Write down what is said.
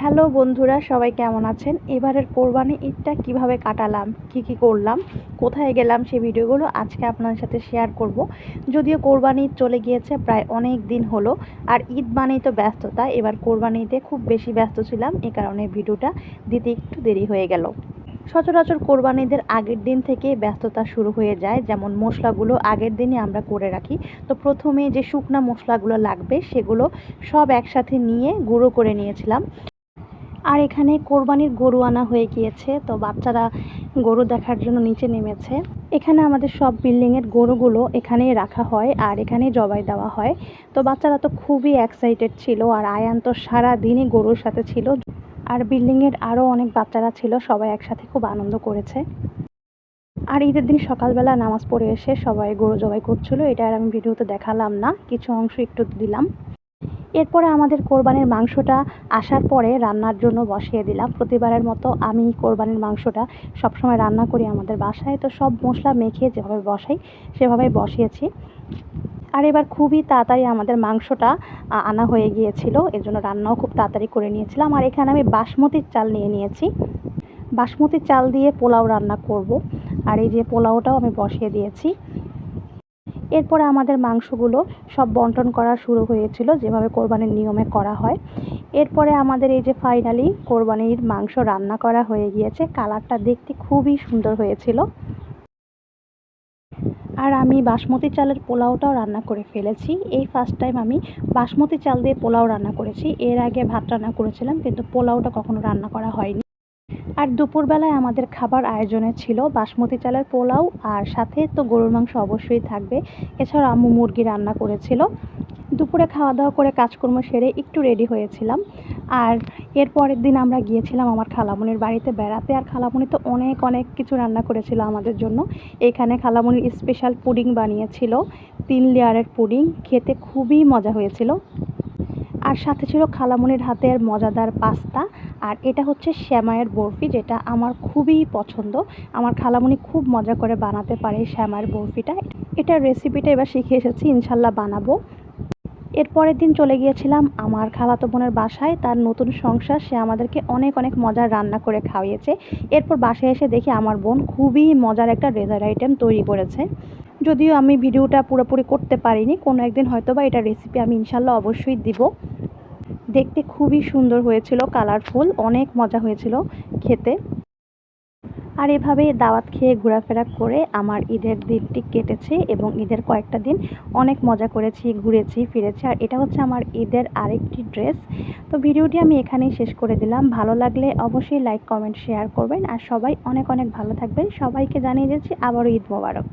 Hello বন্ধুরা, সবাই কেমন আছেন? এবারের কোরবানি ঈদটা কিভাবে কাটালাম, কি করলাম, কোথায় গেলাম, সেই ভিডিওগুলো আজকে আপনাদের সাথে শেয়ার করব। যদিও কোরবানি ঈদ চলে গিয়েছে প্রায় অনেক দিন হলো, আর ঈদ মানেই তো ব্যস্ততা। এবার কোরবানি ঈদে খুব বেশি ব্যস্ত ছিলাম, এ কারণে ভিডিওটা দিতে একটু দেরি হয়ে গেল। সচরাচর কোরবানিদের আগের দিন থেকে ব্যস্ততা শুরু হয়ে যায়, যেমন মশলাগুলো আগের দিনই আমরা করে রাখি। তো প্রথমে যে শুকনা মশলাগুলো লাগবে সেগুলো সব একসাথে নিয়ে গুঁড়ো করে নিয়েছিলাম। আর এখানে কোরবানির গরু আনা হয়ে গিয়েছে, তো বাচ্চারা গরু দেখার জন্য নিচে নেমেছে। এখানে আমাদের সব বিল্ডিংয়ের গরুগুলো এখানেই রাখা হয় আর এখানেই জবাই দেওয়া হয়। তো বাচ্চারা তো খুবই এক্সাইটেড ছিল, আর আয়ান তো সারাদিনই গরুর সাথে ছিল। আর বিল্ডিংয়ের আরও অনেক বাচ্চারা ছিল, সবাই একসাথে খুব আনন্দ করেছে। আর ঈদের দিন সকালবেলা নামাজ পড়ে এসে সবাই গরু জবাই করছিল, এটা আর আমি ভিডিওতে দেখালাম না, কিছু অংশ একটু দিলাম। এরপরে আমাদের কোরবানির মাংসটা আসার পরে রান্নার জন্য বসিয়ে দিলাম। প্রতিবারের মতো আমি কোরবানির মাংসটা সবসময় রান্না করি আমাদের বাসায়, তো সব মশলা মেখে যেভাবে বসাই সেভাবেই বসিয়েছি। আর এবার খুবই তাড়াতাড়ি আমাদের মাংসটা আনা হয়ে গিয়েছিল, এর জন্য রান্নাও খুব তাড়াতাড়ি করে নিয়েছিলাম। আর এখানে আমি বাসমতির চাল নিয়ে নিয়েছি, বাসমতি চাল দিয়ে পোলাও রান্না করব। আর এই যে পোলাওটাও আমি বসিয়ে দিয়েছি। এরপরে আমাদের মাংসগুলো সব বন্টন করা শুরু হয়েছিল, যেভাবে কোরবানির নিয়মে করা হয়। এরপরে আমাদের এই যে ফাইনালি কোরবানির মাংস রান্না করা হয়ে গিয়েছে। কালারটা দেখতে খুবই সুন্দর হয়েছিল। আর আমি বাসমতি চালের পোলাওটাও রান্না করে ফেলেছি। এই ফার্স্ট টাইম আমি বাসমতি চাল দিয়ে পোলাও রান্না করেছি। এর আগে ভাত রান্না করেছিলাম, কিন্তু পোলাওটা কখনো রান্না করা হয়নি। আর দুপুরবেলায় আমাদের খাবার আয়োজনে ছিল বাসমতি চালের পোলাও, আর সাথে তো গরুর মাংস অবশ্যই থাকবে। এছাড়া আম্মু মুরগি রান্না করেছিল। দুপুরে খাওয়া দাওয়া করে কাজকর্ম সেরে একটু রেডি হয়েছিলাম। আর এর পরের দিন আমরা গিয়েছিলাম আমার খালামণির বাড়িতে বেড়াতে। আর খালামণি তো অনেক অনেক কিছু রান্না করেছিল আমাদের জন্য। এখানে খালামণির স্পেশাল পুডিং বানিয়েছিল, 3 লেয়ারের পুডিং, খেতে খুবই মজা হয়েছিল। আর সাথে ছিল খালামণির হাতের মজাদার পাস্তা। আর এটা হচ্ছে সেমাইয়ের বরফি, যেটা আমার খুবই পছন্দ। আমার খালামণি খুব মজা করে বানাতে পারে সেমাইয়ের বরফিটা। এটার রেসিপিটা এবার শিখে এসেছি, ইনশাল্লাহ বানাবো। এর পরের দিন চলে গিয়েছিলাম আমার খালাতো বোনের বাসায়, তার নতুন সংসার, সে আমাদেরকে অনেক অনেক মজার রান্না করে খাওয়িয়েছে। এরপর বাসায় এসে দেখি আমার বোন খুবই মজার একটা ডেজার্ট আইটেম তৈরি করেছে। যদিও আমি ভিডিওটা পুরোপুরি করতে পারিনি, কোনো একদিন হয়তো বা এটা রেসিপি আমি ইনশাল্লাহ অবশ্যই দিব। দেখতে খুবই সুন্দর হয়েছিল, কালারফুল, অনেক মজা হয়েছিল খেতে। আর এভাবে দাওয়াত খেয়ে ঘোরাফেরা করে আমার ঈদের দিনটি কেটেছে, এবং ঈদের কয়েকটা দিন অনেক মজা করেছি, ঘুরেছি ফিরেছি। আর এটা হচ্ছে আমার ঈদের আরেকটি ড্রেস। তো ভিডিওটি আমি এখানেই শেষ করে দিলাম। ভালো লাগলে অবশ্যই লাইক, কমেন্ট, শেয়ার করবেন। আর সবাই অনেক অনেক ভালো থাকবেন। সবাইকে জানিয়ে দিচ্ছি আবারও ঈদ মোবারক।